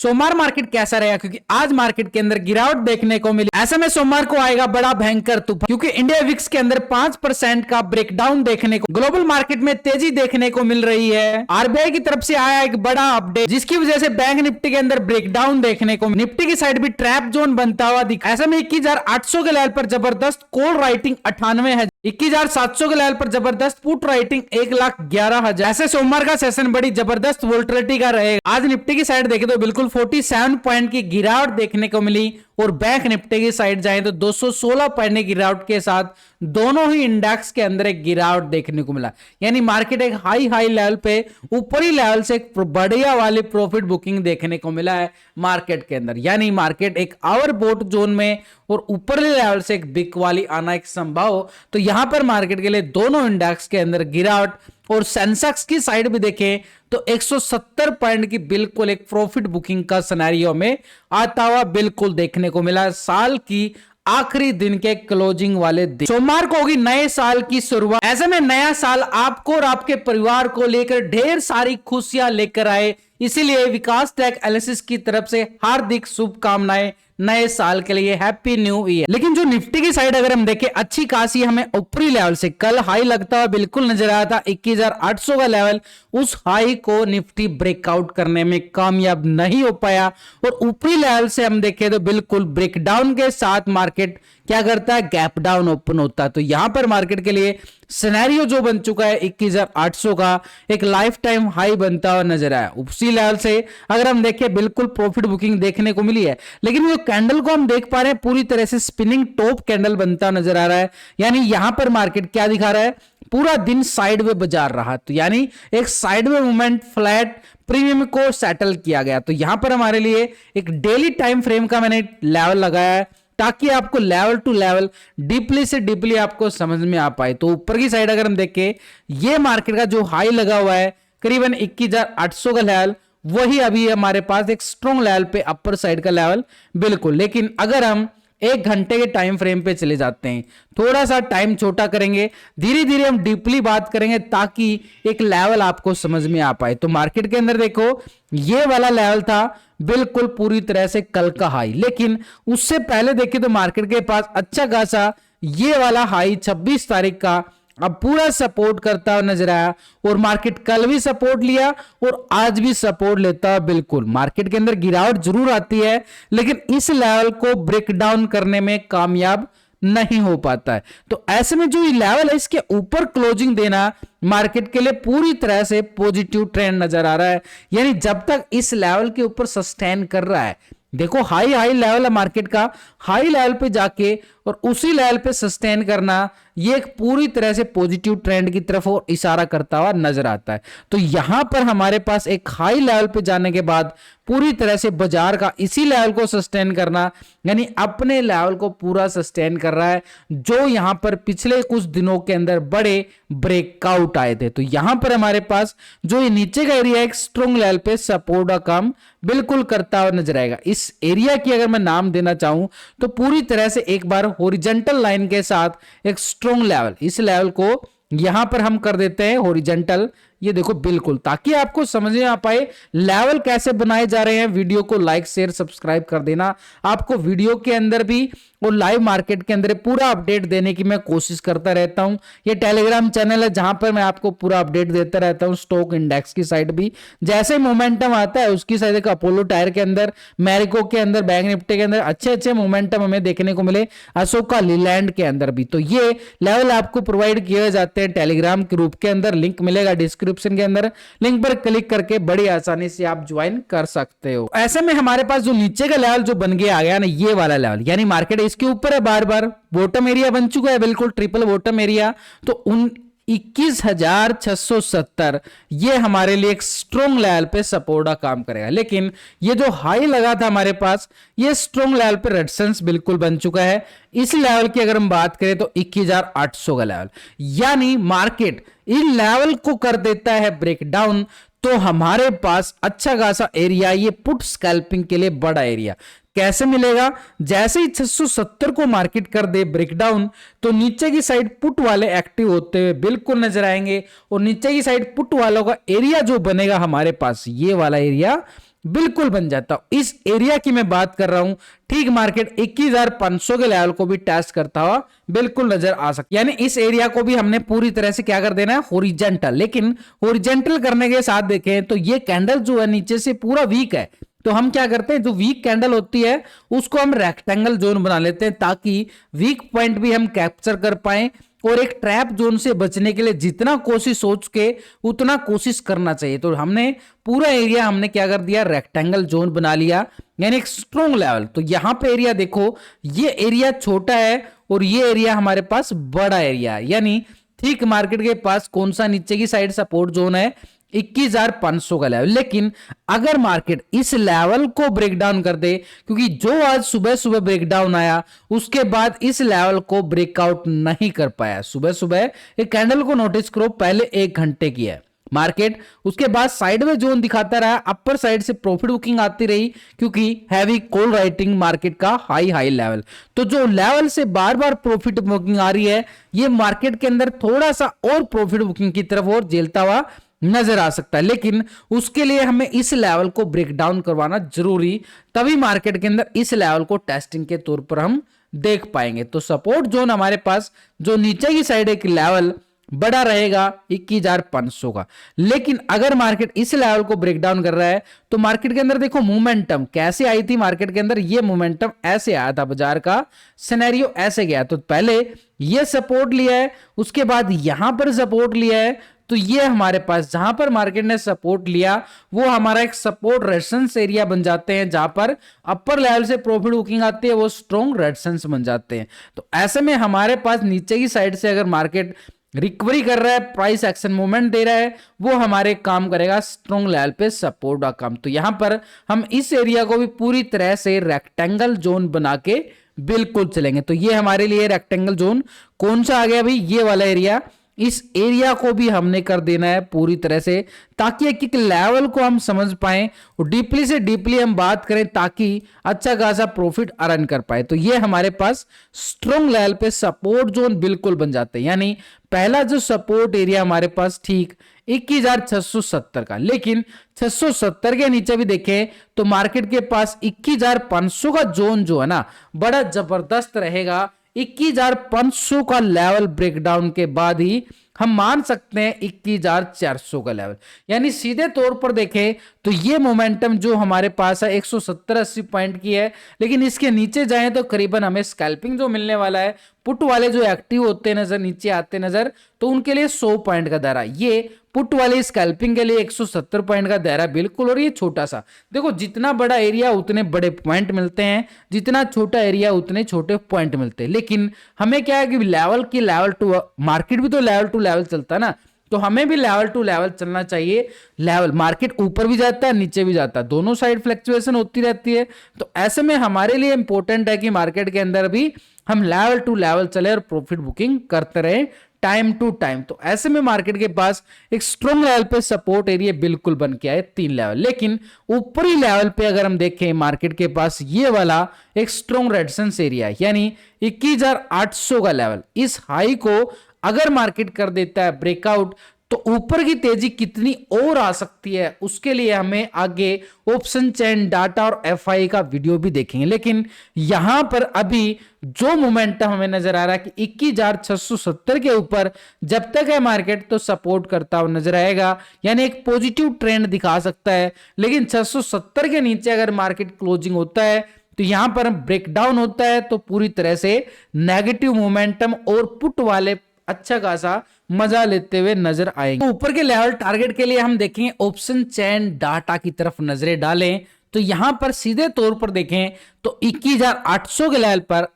सोमवार मार्केट कैसा रहेगा, क्योंकि आज मार्केट के अंदर गिरावट देखने को मिली। ऐसे में सोमवार को आएगा बड़ा भयंकर तूफान, क्योंकि इंडिया विक्स के अंदर 5% का ब्रेकडाउन देखने को, ग्लोबल मार्केट में तेजी देखने को मिल रही है। आरबीआई की तरफ से आया एक बड़ा अपडेट, जिसकी वजह से बैंक निफ्टी के अंदर ब्रेकडाउन देखने को, निफ्टी की साइड भी ट्रैप जोन बनता हुआ दिखा। ऐसे में 21,800 के लेवल पर जबरदस्त कॉल राइटिंग 98 है, 21,700 के लेवल पर जबरदस्त पुट राइटिंग 1,11,000। ऐसे सोमवार का सेशन बड़ी जबरदस्त वोल्टिलिटी का रहेगा। आज निफ्टी की साइड देखें तो बिल्कुल 47 पॉइंट की गिरावट देखने को मिली, और बैंक निफ्टी की साइड जाएं तो 216 पॉइंट की गिरावट के साथ दोनों ही इंडेक्स के अंदर एक गिरावट देखने को मिला। यानी मार्केट एक हाई लेवल पे, ऊपरी लेवल से एक बढ़िया वाली प्रॉफिट बुकिंग देखने को मिला है मार्केट के अंदर। यानी मार्केट एक ओवरबॉट जोन में और ऊपरी लेवल से एक बिग वाली आना एक संभव हो, तो यहां पर मार्केट के लिए दोनों इंडेक्स के अंदर गिरावट। और सेंसेक्स की साइड भी देखें तो 170 पॉइंट की बिल्कुल एक प्रॉफिट बुकिंग का सिनेरियो में आता हुआ बिल्कुल देखने को मिला। साल की आखिरी दिन के क्लोजिंग वाले दिन सोमवार को होगी नए साल की शुरुआत। ऐसे में नया साल आपको और आपके परिवार को लेकर ढेर सारी खुशियां लेकर आए, इसीलिए विकास टेक एनालिसिस की तरफ से हार्दिक शुभकामनाएं नए साल के लिए, हैप्पी न्यू ईयर। लेकिन जो निफ्टी की साइड अगर हम देखें, अच्छी खासी हमें ऊपरी लेवल से कल हाई लगता हुआ बिल्कुल नजर आया था 21,800 का लेवल, उस हाई को निफ्टी ब्रेकआउट करने में कामयाब नहीं हो पाया। और ऊपरी लेवल से हम देखें तो बिल्कुल ब्रेकडाउन के साथ मार्केट क्या करता है, गैप डाउन ओपन होता है। तो यहां पर मार्केट के लिए सिनेरियो जो बन चुका है 21,800 का एक लाइफ टाइम हाई बनता हुआ नजर आया। उसी लेवल से अगर हम देखें बिल्कुल प्रॉफिट बुकिंग देखने को मिली है, लेकिन जो कैंडल को हम देख पा रहे हैं पूरी तरह से स्पिनिंग टॉप कैंडल बनता नजर आ रहा है। यानी यहां पर मार्केट क्या दिखा रहा है, पूरा दिन साइडवे बाजार रहा, तो यानी एक साइडवे मूवमेंट फ्लैट प्रीमियम को सेटल किया गया। तो यहां पर हमारे लिए एक डेली टाइम फ्रेम का मैंने लेवल लगाया है, ताकि आपको लेवल टू लेवल डीपली से डीपली आपको समझ में आ पाए। तो ऊपर की साइड अगर हम देखें, ये मार्केट का जो हाई लगा हुआ है करीबन 21,800 का लेवल, वही अभी हमारे पास एक स्ट्रॉन्ग लेवल पे अपर साइड का लेवल बिल्कुल। लेकिन अगर हम 1 घंटे के टाइम फ्रेम पे चले जाते हैं, थोड़ा सा टाइम छोटा करेंगे, धीरे धीरे हम डीपली बात करेंगे ताकि एक लेवल आपको समझ में आ पाए। तो मार्केट के अंदर देखो, ये वाला लेवल था बिल्कुल पूरी तरह से कल का हाई, लेकिन उससे पहले देखिए तो मार्केट के पास अच्छा खासा ये वाला हाई 26 तारीख का अब पूरा सपोर्ट करता हुआ नजर आया। और मार्केट कल भी सपोर्ट लिया और आज भी सपोर्ट लेता है। बिल्कुल मार्केट के अंदर गिरावट जरूर आती है, लेकिन इस लेवल को ब्रेक डाउन करने में कामयाब नहीं हो पाता है। तो ऐसे में जो ये लेवल है, इसके ऊपर क्लोजिंग देना मार्केट के लिए पूरी तरह से पॉजिटिव ट्रेंड नजर आ रहा है। यानी जब तक इस लेवल के ऊपर सस्टेन कर रहा है, देखो हाई लेवल है मार्केट का, हाई लेवल पे जाके और उसी लेवल पे सस्टेन करना, ये एक पूरी तरह से पॉजिटिव ट्रेंड की तरफ और इशारा करता हुआ नजर आता है। तो यहां पर हमारे पास एक हाई लेवल पे जाने के बाद पूरी तरह से बाजार का इसी लेवल को सस्टेन करना, यानी अपने लेवल को पूरा सस्टेन कर रहा है, जो यहां पर पिछले कुछ दिनों के अंदर बड़े ब्रेकआउट आए थे। तो यहां पर हमारे पास जो ये नीचे का एरिया एक स्ट्रॉन्ग लेवल पे सपोर्ट का काम बिल्कुल करता हुआ नजर आएगा। इस एरिया की अगर मैं नाम देना चाहूं तो पूरी तरह से एक बार हॉरिजॉन्टल लाइन के साथ एक स्ट्रॉन्ग लेवल, इस लेवल को यहां पर हम कर देते हैं हॉरिजॉन्टल, ये देखो बिल्कुल, ताकि आपको समझ में आ पाए लेवल कैसे बनाए जा रहे हैं। वीडियो को लाइक शेयर सब्सक्राइब कर देना। आपको वीडियो के अंदर भी और लाइव मार्केट के अंदर पूरा अपडेट देने की मैं कोशिश करता रहता हूं। ये टेलीग्राम चैनल है जहां पर मैं आपको पूरा अपडेट देता रहता हूं। स्टॉक इंडेक्स की साइड भी जैसे मोमेंटम आता है उसकी साइड, अपोलो टायर के अंदर, मैरिको के अंदर, बैंक निफ्टी के अंदर अच्छे अच्छे मोमेंटम हमें देखने को मिले, अशोका लीलैंड के अंदर भी। तो ये लेवल आपको प्रोवाइड किए जाते हैं टेलीग्राम के रूप के अंदर। लिंक मिलेगा डिस्क्रिप्शन के अंदर, लिंक पर क्लिक करके बड़ी आसानी से आप ज्वाइन कर सकते हो। ऐसे में हमारे पास जो नीचे का लेवल जो बन गया आ गया ना, ये वाला लेवल, यानी मार्केट इसके ऊपर है, बार बार बॉटम एरिया बन चुका है, बिल्कुल ट्रिपल बॉटम एरिया। तो उन 21,670 ये हमारे लिए एक स्ट्रॉन्ग लेवल पे सपोर्ट का काम करेगा। लेकिन ये जो हाई लगा था हमारे पास, ये स्ट्रॉन्ग लेवल पे रेजिस्टेंस बिल्कुल बन चुका है। इस लेवल की अगर हम बात करें तो 21,800 का लेवल, यानी मार्केट इन लेवल को कर देता है ब्रेक डाउन, तो हमारे पास अच्छा खासा एरिया, ये पुट स्कैल्पिंग के लिए बड़ा एरिया कैसे मिलेगा। जैसे ही 670 को मार्केट कर दे ब्रेकडाउन, तो नीचे की साइड पुट वाले एक्टिव होते हुए बिल्कुल नजर आएंगे। और नीचे की साइड पुट वालों का एरिया जो बनेगा हमारे पास, ये वाला एरिया बिल्कुल बन जाता हूं। इस एरिया की मैं बात कर रहा हूं, ठीक मार्केट 21,500 के लेवल को भी टेस्ट करता हुआ बिल्कुल नजर आ सकता, यानी इस एरिया को भी हमने पूरी तरह से क्या कर देना है, हॉरिजॉन्टल। लेकिन हॉरिजॉन्टल करने के साथ देखें तो ये कैंडल जो है नीचे से पूरा वीक है, तो हम क्या करते हैं, जो वीक कैंडल होती है उसको हम रेक्टेंगल जोन बना लेते हैं, ताकि वीक पॉइंट भी हम कैप्चर कर पाए। और एक ट्रैप जोन से बचने के लिए जितना कोशिश सोच के उतना कोशिश करना चाहिए। तो हमने पूरा एरिया हमने क्या कर दिया, रेक्टेंगल जोन बना लिया, यानी एक स्ट्रॉन्ग लेवल। तो यहां पे एरिया देखो, ये एरिया छोटा है और ये एरिया हमारे पास बड़ा एरिया है, यानी ठीक मार्केट के पास कौन सा नीचे की साइड सपोर्ट जोन है, 21,500 का लेवल। लेकिन अगर मार्केट इस लेवल को ब्रेक डाउन कर दे, क्योंकि जो आज सुबह सुबह ब्रेक डाउन आया उसके बाद इस लेवल को ब्रेकआउट नहीं कर पाया, सुबह सुबह एक कैंडल को नोटिस करो, पहले 1 घंटे की है मार्केट, उसके बाद साइड में जोन दिखाता रहा, अपर साइड से प्रॉफिट बुकिंग आती रही, क्योंकि हैवी कॉल राइटिंग मार्केट का हाई लेवल। तो जो लेवल से बार बार प्रॉफिट बुकिंग आ रही है, ये मार्केट के अंदर थोड़ा सा और प्रॉफिट बुकिंग की तरफ और झेलता हुआ नजर आ सकता है। लेकिन उसके लिए हमें इस लेवल को ब्रेक डाउन करवाना जरूरी, तभी मार्केट के अंदर इस लेवल को टेस्टिंग के तौर पर हम देख पाएंगे। तो सपोर्ट जोन हमारे पास जो नीचे की साइड एक लेवल बड़ा रहेगा 21,500 का। लेकिन अगर मार्केट इस लेवल को ब्रेक डाउन कर रहा है तो मार्केट के अंदर देखो मोमेंटम कैसे आई थी, मार्केट के अंदर ये मोमेंटम ऐसे आया था, बाजार का सिनेरियो ऐसे गया। तो पहले ये सपोर्ट लिया है, उसके बाद यहां पर सपोर्ट लिया है, तो ये हमारे पास जहां पर मार्केट ने सपोर्ट लिया वो हमारा एक सपोर्ट रेजिस्टेंस एरिया बन जाते हैं, जहां पर अपर लेवल से प्रॉफिट बुकिंग आती है वो स्ट्रॉन्ग रेजिस्टेंस बन जाते हैं। तो ऐसे में हमारे पास नीचे की साइड से अगर मार्केट रिकवरी कर रहा है, प्राइस एक्शन मूवमेंट दे रहा है, वो हमारे काम करेगा स्ट्रॉन्ग लेवल पे सपोर्ट का काम। तो यहां पर हम इस एरिया को भी पूरी तरह से रेक्टेंगल जोन बना के बिल्कुल चलेंगे। तो ये हमारे लिए रेक्टेंगल जोन कौन सा आ गया भाई, ये वाला एरिया। इस एरिया को भी हमने कर देना है पूरी तरह से, ताकि एक लेवल को हम समझ पाए और डीपली से डीपली हम बात करें, ताकि अच्छा खासा प्रॉफिट अर्न कर पाए। तो ये हमारे पास स्ट्रॉन्ग लेवल पे सपोर्ट जोन बिल्कुल बन जाते हैं, यानी पहला जो सपोर्ट एरिया हमारे पास ठीक 21,670 का। लेकिन 670 के नीचे भी देखें तो मार्केट के पास 21,500 का जोन जो है ना बड़ा जबरदस्त रहेगा। 21,500 का लेवल ब्रेकडाउन के बाद ही हम मान सकते हैं 21,400 का लेवल, यानी सीधे तौर पर देखें तो ये मोमेंटम जो हमारे पास है 170-80 पॉइंट की है, लेकिन इसके नीचे जाएं तो करीबन हमें स्कैल्पिंग जो मिलने वाला है, पुट वाले जो एक्टिव होते नजर नीचे आते नजर, तो उनके लिए 100 पॉइंट का दायरा, ये पुट वाले स्कैल्पिंग के लिए 170 पॉइंट का दायरा बिल्कुल। और ये छोटा सा देखो, जितना बड़ा एरिया उतने बड़े पॉइंट मिलते हैं, जितना छोटा एरिया उतने छोटे पॉइंट मिलते हैं। लेकिन हमें क्या है कि लेवल की लेवल टू मार्केट भी तो लेवल टू लेवल चलता है ना, तो हमें भी लेवल टू लेवल चलना चाहिए। लेवल मार्केट ऊपर भी जाता है नीचे भी जाता है, दोनों साइड फ्लक्चुएशन होती रहती है। तो ऐसे में हमारे लिए इंपॉर्टेंट है कि मार्केट के अंदर भी हम लेवल टू लेवल चले और प्रॉफिट बुकिंग करते रहे टाइम टू टाइम। तो ऐसे में मार्केट के पास एक स्ट्रॉन्ग लेवल पे सपोर्ट एरिया बिल्कुल बन के आए 3 लेवल। लेकिन ऊपरी लेवल पे अगर हम देखें मार्केट के पास ये वाला एक स्ट्रॉन्ग रेजिस्टेंस एरिया है, यानी 21,800 का लेवल। इस हाई को अगर मार्केट कर देता है ब्रेकआउट तो ऊपर की तेजी कितनी और आ सकती है, उसके लिए हमें आगे ऑप्शन चेन डाटा और एफआई का वीडियो भी देखेंगे। लेकिन यहां पर अभी जो मोमेंटम हमें नजर आ रहा है कि 21,670 के ऊपर जब तक है मार्केट तो सपोर्ट करता हुआ नजर आएगा, यानी एक पॉजिटिव ट्रेंड दिखा सकता है। लेकिन 670 के नीचे अगर मार्केट क्लोजिंग होता है तो यहां पर ब्रेकडाउन होता है तो पूरी तरह से नेगेटिव मोमेंटम और पुट वाले अच्छा खासा मजा लेते हुए नजर आएंगे। तो ऊपर के लेवल टारगेट के लिए हम देखेंगे ऑप्शन चेन डाटा की तरफ नजरें डालें तो यहां पर सीधे तौर पर देखें तो 21,800 के लेवल पर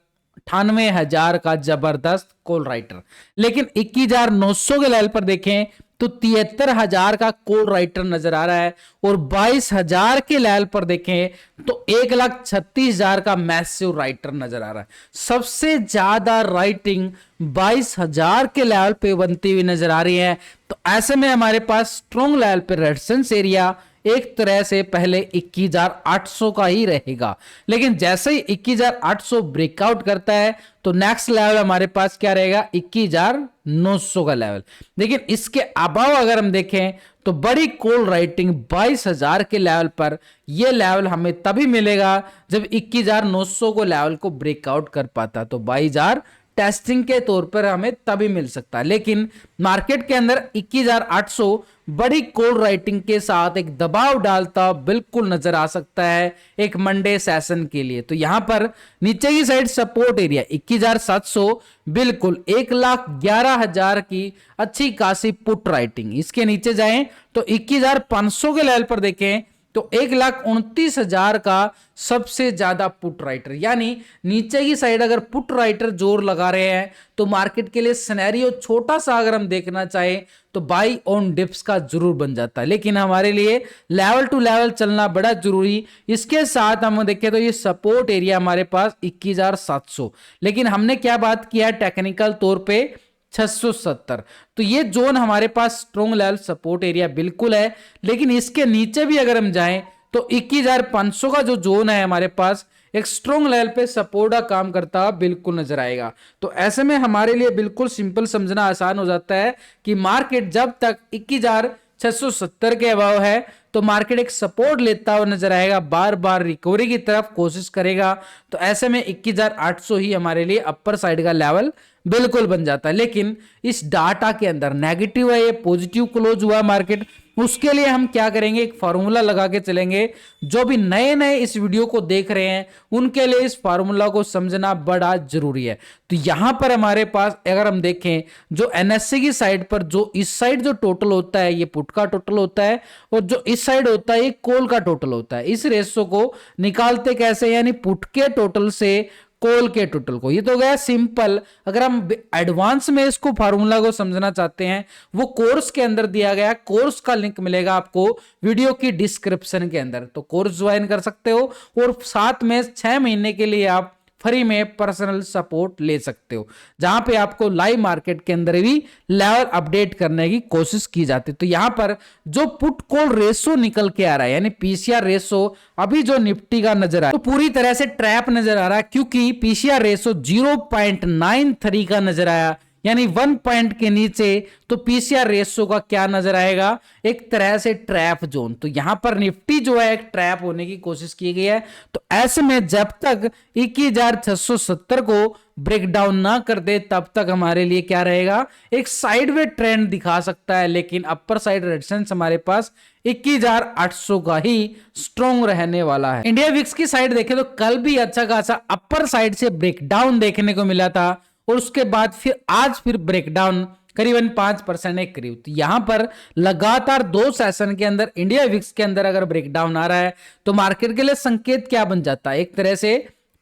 98,000 का जबरदस्त कॉल राइटर। लेकिन 21,900 के लेवल पर देखें तो 73,000 का कॉल राइटर नजर आ रहा है, और 22,000 के लेवल पर देखें तो 1,36,000 का मैसिव राइटर नजर आ रहा है। सबसे ज्यादा राइटिंग 22,000 के लेवल पे बनती हुई नजर आ रही है। तो ऐसे में हमारे पास स्ट्रॉन्ग लेवल पे रेजिस्टेंस एरिया एक तरह से पहले 21,800 का ही रहेगा, लेकिन जैसे ही 21,800 ब्रेकआउट करता है तो नेक्स्ट लेवल हमारे पास क्या रहेगा, 21,900 का लेवल। लेकिन इसके अभाव अगर हम देखें तो बड़ी कॉल राइटिंग 22,000 के लेवल पर यह लेवल हमें तभी मिलेगा जब 21,900 को लेवल को ब्रेकआउट कर पाता, तो 22,000 टेस्टिंग के तौर पर हमें तभी मिल सकता है। लेकिन मार्केट के अंदर 21,800 बड़ी कॉल राइटिंग के साथ एक दबाव डालता बिल्कुल नजर आ सकता है एक मंडे सेशन के लिए। तो यहां पर नीचे की साइड सपोर्ट एरिया 21,700, बिल्कुल 1,11,000 की अच्छी खासी पुट राइटिंग। इसके नीचे जाएं तो 21,500 के लेवल पर देखें तो 1,29,000 का सबसे ज्यादा पुट राइटर, यानी नीचे की साइड अगर पुट राइटर जोर लगा रहे हैं तो मार्केट के लिए सिनेरियो छोटा सा अगर हम देखना चाहें तो बाई ऑन डिप्स का जरूर बन जाता है। लेकिन हमारे लिए लेवल टू लेवल चलना बड़ा जरूरी। इसके साथ हम देखें तो ये सपोर्ट एरिया हमारे पास 21,700, लेकिन हमने क्या बात किया टेक्निकल तौर पे 670, तो ये जोन हमारे पास स्ट्रॉन्ग लेवल सपोर्ट एरिया बिल्कुल है। लेकिन इसके नीचे भी अगर हम जाएं तो 21,500 का जो जोन है हमारे पास एक स्ट्रॉन्ग लेवल पे सपोर्ट का काम करता हुआ बिल्कुल नजर आएगा। तो ऐसे में हमारे लिए बिल्कुल सिंपल समझना आसान हो जाता है कि मार्केट जब तक 21,670 के अभाव है तो मार्केट एक सपोर्ट लेता हुआ नजर आएगा, बार बार रिकवरी की तरफ कोशिश करेगा। तो ऐसे में 21,800 ही हमारे लिए अपर साइड का लेवल बिल्कुल बन जाता है। लेकिन इस डाटा के अंदर नेगेटिव है, ये पॉजिटिव क्लोज हुआ मार्केट, उसके लिए हम क्या करेंगे, एक फार्मूला लगा के चलेंगे। जो भी नए नए इस वीडियो को देख रहे हैं उनके लिए इस फार्मूला को समझना बड़ा जरूरी है। तो यहां पर हमारे पास अगर हम देखें जो एनएससी की साइड पर जो इस साइड जो टोटल होता है ये पुट का टोटल होता है और जो इस साइड होता है ये कॉल का टोटल होता है। इस रेशो को निकालते कैसे, यानी पुट के टोटल से कॉल के टोटल को। ये तो गया सिंपल। अगर हम एडवांस में इसको फार्मूला को समझना चाहते हैं वो कोर्स के अंदर दिया गया, कोर्स का लिंक मिलेगा आपको वीडियो की डिस्क्रिप्शन के अंदर, तो कोर्स ज्वाइन कर सकते हो और साथ में 6 महीने के लिए आप फ्री में पर्सनल सपोर्ट ले सकते हो, जहां पे आपको लाइव मार्केट के अंदर भी लेवल अपडेट करने की कोशिश की जाती है। तो यहां पर जो पुट कॉल रेशो निकल के आ रहा है यानी पीसीआर रेशो अभी जो निफ्टी का नजर आ रहा है तो पूरी तरह से ट्रैप नजर आ रहा है, क्योंकि पीसीआर रेशो 0.93 का नजर आया, यानी 1 पॉइंट के नीचे तो पीसीआर रेशो का क्या नजर आएगा, एक तरह से ट्रैप जोन। तो यहां पर निफ्टी जो है एक ट्रैप होने की कोशिश की गई है। तो ऐसे में जब तक 21,670 को ब्रेक डाउन ना कर दे तब तक हमारे लिए क्या रहेगा, एक साइडवे ट्रेंड दिखा सकता है। लेकिन अपर साइड रेजिस्टेंस हमारे पास 21,800 का ही स्ट्रॉन्ग रहने वाला है। इंडिया विक्स की साइड देखें तो कल भी अच्छा खासा अपर साइड से ब्रेक डाउन देखने को मिला था और उसके बाद फिर आज फिर ब्रेकडाउन करीबन 5% के करीब। तो यहां पर लगातार 2 सेशन के अंदर इंडिया विक्स के अंदर अगर ब्रेकडाउन आ रहा है तो मार्केट के लिए संकेत क्या बन जाता है, एक तरह से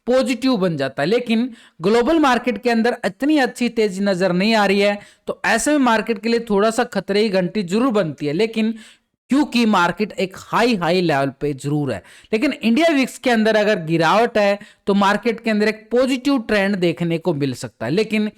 पॉजिटिव बन जाता है। लेकिन ग्लोबल मार्केट के अंदर इतनी अच्छी तेजी नजर नहीं आ रही है, तो ऐसे में मार्केट के लिए थोड़ा सा खतरे की घंटी जरूर बनती है। लेकिन क्योंकि मार्केट एक हाई लेवल पे जरूर है, लेकिन इंडिया विक्स के अंदर अगर गिरावट है तो मार्केट के अंदर एक पॉजिटिव ट्रेंड देखने को मिल सकता है। लेकिन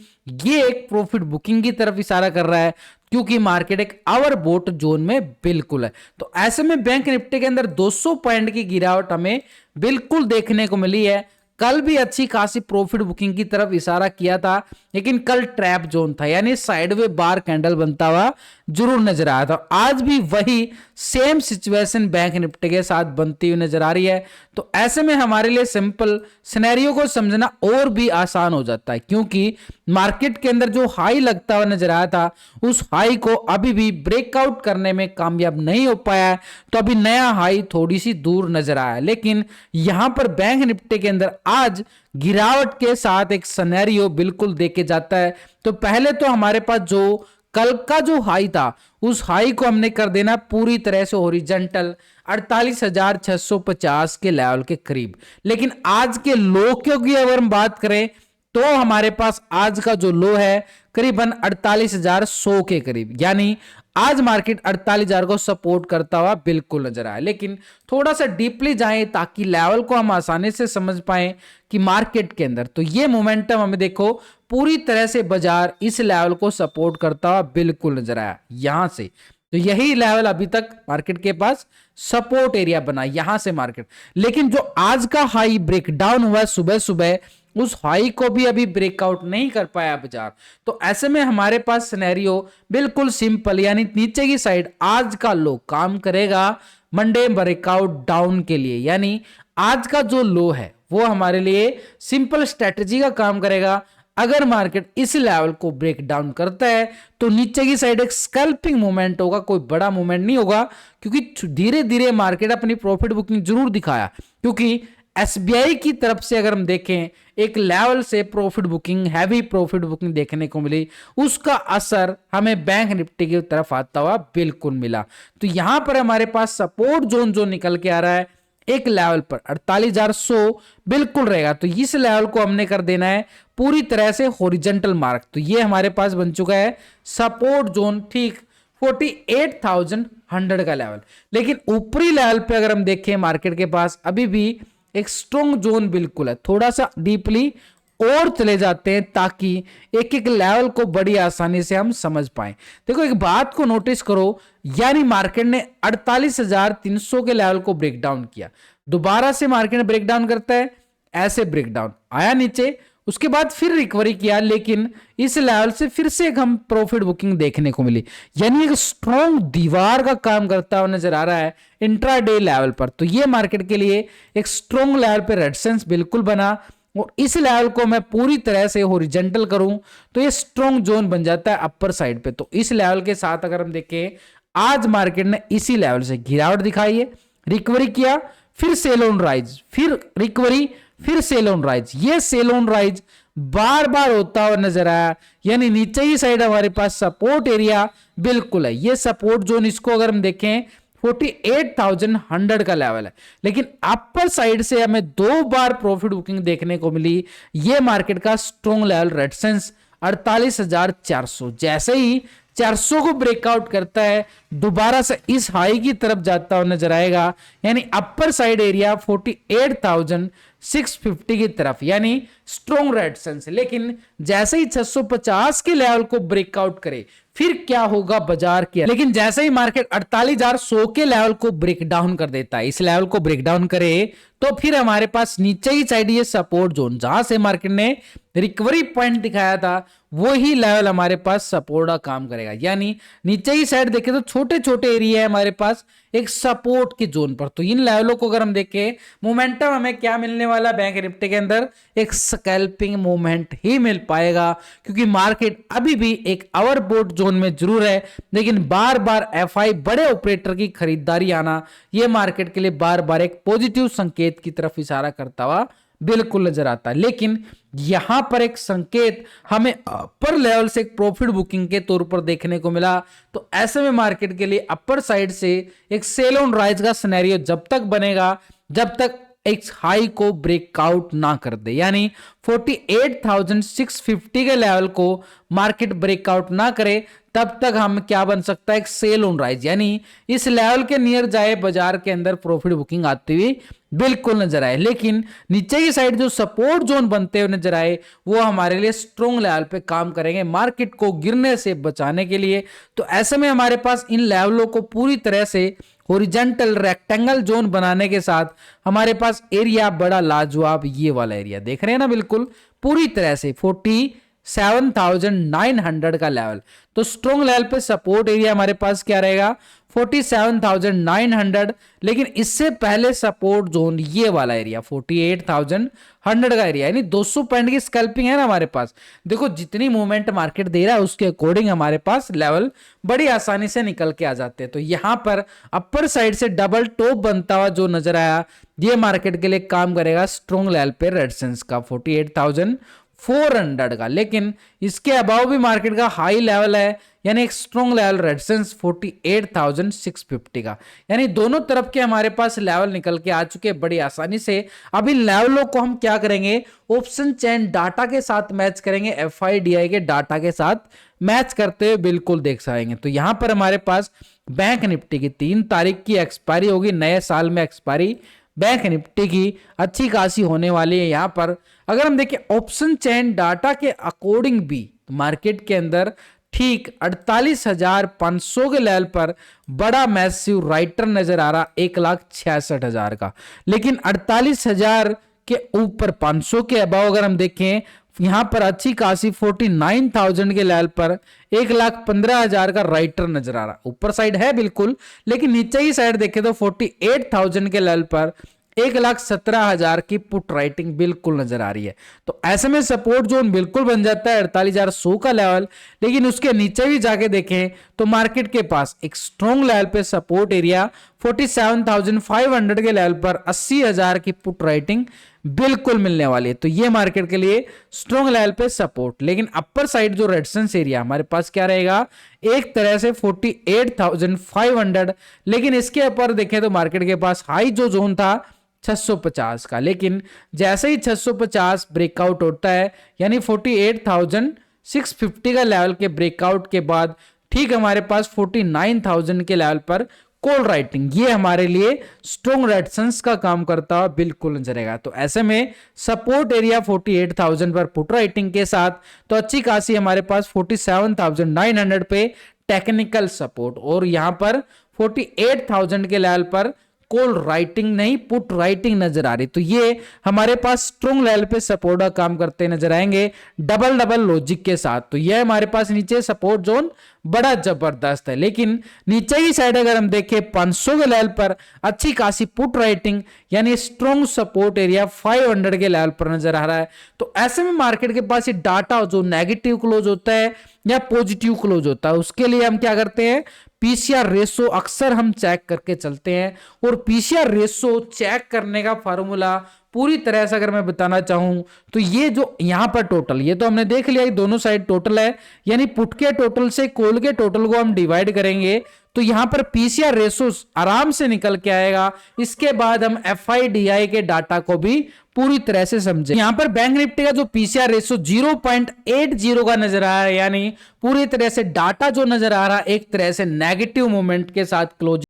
ये एक प्रॉफिट बुकिंग की तरफ इशारा कर रहा है, क्योंकि मार्केट एक आवर बोट जोन में बिल्कुल है। तो ऐसे में बैंक निफ्टी के अंदर 200 पॉइंट की गिरावट हमें बिल्कुल देखने को मिली है। कल भी अच्छी खासी प्रॉफिट बुकिंग की तरफ इशारा किया था, लेकिन कल ट्रैप जोन था, यानी साइडवे बार कैंडल बनता हुआ जरूर नजर आया था। आज भी वही सेम सिचुएशन बैंक निफ्टी के साथ बनती हुई नजर आ रही है। तो ऐसे में हमारे लिए सिंपल सिनेरियो को समझना और भी आसान हो जाता है, क्योंकि मार्केट के अंदर जो हाई लगता हुआ नजर आया था उस हाई को अभी भी ब्रेकआउट करने में कामयाब नहीं हो पाया है। तो अभी नया हाई थोड़ी सी दूर नजर आया, लेकिन यहां पर बैंक निफ्टी के अंदर आज गिरावट के साथ एक सिनेरियो बिल्कुल देखे जाता है। तो पहले तो हमारे पास जो कल का जो हाई था उस हाई को हमने कर देना पूरी तरह से हॉरिजॉन्टल 48,650 के लेवल के करीब। लेकिन आज के लो की अगर हम बात करें तो हमारे पास आज का जो लो है करीबन 48,100 के करीब, यानी आज मार्केट 48,000 को सपोर्ट करता हुआ बिल्कुल नजर आया। लेकिन थोड़ा सा डीपली जाएं ताकि लेवल को हम आसानी से समझ पाएं कि मार्केट के अंदर तो ये मोमेंटम हमें देखो पूरी तरह से बाजार इस लेवल को सपोर्ट करता हुआ बिल्कुल नजर आया यहां से। तो यही लेवल अभी तक मार्केट के पास सपोर्ट एरिया बना, यहां से मार्केट, लेकिन जो आज का हाई ब्रेकडाउन हुआ सुबह सुबह, उस हाई को भी अभी ब्रेकआउट नहीं कर पाया बाजार। तो ऐसे में हमारे पास सिनेरियो बिल्कुल सिंपल, यानी नीचे की साइड आज का लो काम करेगा मंडे ब्रेकआउट डाउन के लिए, यानी आज का जो लो है वो हमारे लिए सिंपल स्ट्रेटजी का काम करेगा। अगर मार्केट इस लेवल को ब्रेक डाउन करता है तो नीचे की साइड एक स्कैल्पिंग मूवमेंट होगा, कोई बड़ा मूवमेंट नहीं होगा, क्योंकि धीरे धीरे मार्केट अपनी प्रॉफिट बुकिंग जरूर दिखाया, क्योंकि एसबीआई की तरफ से अगर हम देखें एक लेवल से profit booking, heavy profit booking देखने को मिली, उसका असर हमें बैंक निफ्टी की तरफ आता हुआ बिल्कुल मिला। तो यहां पर हमारे पास सपोर्ट जोन जो निकल के आ रहा है एक लेवल पर 48,100 बिल्कुल रहेगा। तो इस लेवल को हमने कर देना है पूरी तरह से हॉरिजॉन्टल मार्क। तो ये हमारे पास बन चुका है सपोर्ट जोन, ठीक 48,100 का लेवल। लेकिन ऊपरी लेवल पे अगर हम देखें मार्केट के पास अभी भी एक स्ट्रॉन्ग जोन बिल्कुल है, थोड़ा सा डीपली और चले जाते हैं ताकि एक एक लेवल को बड़ी आसानी से हम समझ पाए। देखो एक बात को नोटिस करो, यानी मार्केट ने 48,300 के लेवल को ब्रेक डाउन किया, दोबारा से मार्केट ब्रेक डाउन करता है, ऐसे ब्रेक डाउन आया नीचे, उसके बाद फिर रिकवरी किया, लेकिन इस लेवल से फिर से एक हम प्रॉफिट बुकिंग देखने को मिली, यानी एक स्ट्रॉन्ग दीवार का काम करता हुआ नजर आ रहा है इंट्राडे लेवल पर। तो ये मार्केट के लिए एक स्ट्रॉन्ग लेवल पे रेजिस्टेंस बिल्कुल बना, और इस लेवल को मैं पूरी तरह से हॉरिजॉन्टल करूं तो ये स्ट्रॉन्ग जोन बन जाता है अपर साइड पे। तो इस लेवल के साथ अगर हम देखें आज मार्केट ने इसी लेवल से गिरावट दिखाई है, रिकवरी किया, फिर सेल ऑन राइज, फिर रिकवरी, फिर सेल ऑन राइज, ये सेल ऑन राइज बार बार होता हुआ नजर आया, यानी नीचे ही साइड हमारे पास सपोर्ट एरिया बिल्कुल है, ये सपोर्ट जोन, इसको अगर हम देखें 48,100 का लेवल है, लेकिन अपर साइड से हमें दो बार प्रॉफिट बुकिंग देखने को मिली। ये मार्केट का स्ट्रॉन्ग लेवल रेजिस्टेंस 48,400, जैसे ही 400 को ब्रेकआउट करता है दोबारा से इस हाई की तरफ जाता हुआ नजर आएगा, यानी अपर साइड एरिया 48,650 की तरफ, यानी स्ट्रॉन्ग रेजिस्टेंस। लेकिन जैसे ही 650 के लेवल को ब्रेकआउट करे फिर क्या होगा बाजार के, लेकिन जैसे ही मार्केट 48,100 के लेवल को ब्रेक डाउन कर देता है, इस लेवल को ब्रेक डाउन करे तो फिर हमारे पास नीचे ही साइड ये सपोर्ट जोन, जहां से मार्केट ने रिकवरी पॉइंट दिखाया था, वो ही लेवल हमारे पास सपोर्ट का काम करेगा। यानी नीचे ही साइड देखें तो छोटे छोटे एरिया है हमारे पास एक सपोर्ट के जोन पर। तो इन लेवलों को अगर हम देखें, मोमेंटम हमें क्या मिलने वाला बैंक निफ्टी के अंदर, एक स्कैल्पिंग मूवमेंट ही मिल पाएगा, क्योंकि मार्केट अभी भी एक ओवरबॉट जोन में जरूर है, लेकिन बार बार एफआई बड़े ऑपरेटर की खरीदारी आना, यह मार्केट के लिए बार बार एक पॉजिटिव संकेत की तरफ इशारा करता हुआ बिल्कुल नजर आता है। लेकिन यहां पर एक संकेत हमें अपर लेवल से एक प्रॉफिट बुकिंग के तौर पर देखने को मिला, तो ऐसे में मार्केट के लिए अपर साइड से एक सेल ऑन राइज का सिनेरियो जब तक बनेगा जब तक एक हाई को ब्रेकआउट ना कर दे, यानी 48,650 के लेवल को मार्केट ब्रेकआउट ना करे, तब तक हम क्या बन सकता है, एक सेल ऑन राइज, यानी इस लेवल के नियर जाए बाजार के अंदर प्रॉफिट बुकिंग आती हुई बिल्कुल नजर आए। लेकिन नीचे की साइड जो सपोर्ट जोन बनते हुए नजर आए वो हमारे लिए स्ट्रॉन्ग लेवल पे काम करेंगे मार्केट को गिरने से बचाने के लिए। तो ऐसे में हमारे पास इन लेवलों को पूरी तरह से हॉरिजॉन्टल रेक्टेंगल जोन बनाने के साथ हमारे पास एरिया बड़ा लाजवाब, ये वाला एरिया देख रहे हैं ना, बिल्कुल पूरी तरह से 47,900 का लेवल। तो स्ट्रॉन्ग लेवल पे सपोर्ट एरिया हमारे पास क्या रहेगा, 47,900, लेकिन इससे पहले सपोर्ट जोन ये वाला एरिया 48,100 का एरिया, यानी 200 पॉइंट की स्कैल्पिंग है ना हमारे पास। देखो जितनी मूवमेंट मार्केट दे रहा है उसके अकॉर्डिंग हमारे पास लेवल बड़ी आसानी से निकल के आ जाते हैं। तो यहां पर अपर साइड से डबल टॉप बनता हुआ जो नजर आया, ये मार्केट के लिए काम करेगा स्ट्रॉन्ग लेवल पे रेजिस्टेंस का 48,400 का। लेकिन इसके अबाव भी मार्केट का हाई लेवल है, यानी एक स्ट्रॉन्ग लेवल रेजिस्टेंस 48,650 का, यानी दोनों तरफ के हमारे पास लेवल निकल के आ चुके हैं बड़ी आसानी से। अब इन लेवलों को हम क्या करेंगे, ऑप्शन चेन डाटा के साथ मैच करेंगे, एफआईडीआई के डाटा के साथ मैच करते हुए बिल्कुल देख सकेंगे। तो यहां पर हमारे पास बैंक निफ्टी की 3 तारीख की एक्सपायरी होगी, नए साल में एक्सपायरी बैंक निफ्टी की अच्छी खासी होने वाली है। यहां पर अगर हम देखें ऑप्शन चेन डाटा के अकॉर्डिंग भी मार्केट के अंदर ठीक 48,500 के लेवल पर बड़ा मैसिव राइटर नजर आ रहा 1,66,000 का। लेकिन 48,000 के ऊपर 500 के अबाव अगर हम देखें, यहां पर अच्छी खासी 49,000 के लेवल पर 1,15,000 का राइटर नजर आ रहा। ऊपर साइड है बिल्कुल, लेकिन नीचे की साइड देखें तो 48,000 के लेवल पर 1,17,000 की पुट राइटिंग बिल्कुल नजर आ रही है। तो ऐसे में सपोर्ट जोन बिल्कुल बन जाता है 48,100 का लेवल। लेकिन उसके नीचे भी जाके देखें तो मार्केट के पास एक स्ट्रॉन्ग लेवल पे सपोर्ट एरिया 47,500 के लेवल पर 80,000 की पुट राइटिंग बिल्कुल मिलने वाली है। तो ये मार्केट के लिए स्ट्रॉन्ग लेवल पे सपोर्ट। लेकिन अपर साइड जो रेजिस्टेंस एरिया हमारे पास क्या रहेगा, एक तरह से 48,500। लेकिन इसके ऊपर देखें तो मार्केट के पास हाई जो जोन था 650 का। लेकिन जैसे ही 650 ब्रेकआउट होता है, यानी 48,650 का लेवल के ब्रेकआउट के बाद ठीक हमारे पास 49,000 के लेवल पर कॉल राइटिंग, ये हमारे लिए स्ट्रॉन्ग रेजिस्टेंस का काम करता हुआ बिल्कुल नजर आएगा। तो ऐसे में सपोर्ट एरिया 48,000 पर पुट राइटिंग के साथ तो अच्छी खासी हमारे पास 47,900 पे टेक्निकल सपोर्ट, और यहां पर 48,000 के लेवल पर कॉल राइटिंग नहीं पुट राइटिंग नजर आ रही। तो ये हमारे पास स्ट्रॉन्ग लेवल पे सपोर्ट का काम करते नजर आएंगे डबल डबल लॉजिक के साथ। तो ये हमारे पास नीचे सपोर्ट जोन बड़ा जबरदस्त है। लेकिन नीचे की साइड अगर हम देखें 500 के लेवल पर अच्छी खासी पुट राइटिंग, यानी स्ट्रॉन्ग सपोर्ट एरिया 500 के लेवल पर नजर आ रहा है। तो ऐसे में मार्केट के पास ये डाटा जो नेगेटिव क्लोज होता है या पॉजिटिव क्लोज होता है, उसके लिए हम क्या करते हैं, पीसीआर रेशो अक्सर हम चेक करके चलते हैं। और पीसीआर रेशो चेक करने का फार्मूला पूरी तरह से अगर मैं बताना चाहूं तो ये जो यहां पर टोटल, ये तो हमने देख लिया ये दोनों साइड टोटल है, यानी पुट के टोटल से कॉल के टोटल को हम डिवाइड करेंगे तो यहां पर पीसीआर रेशो आराम से निकल के आएगा। इसके बाद हम एफआईडीआई के डाटा को भी पूरी तरह से समझे। यहां पर बैंक निफ्टी का जो पीसीआर रेशो 0.80 का नजर आ रहा है, यानी पूरी तरह से डाटा जो नजर आ रहा है एक तरह से नेगेटिव मोमेंट के साथ क्लोज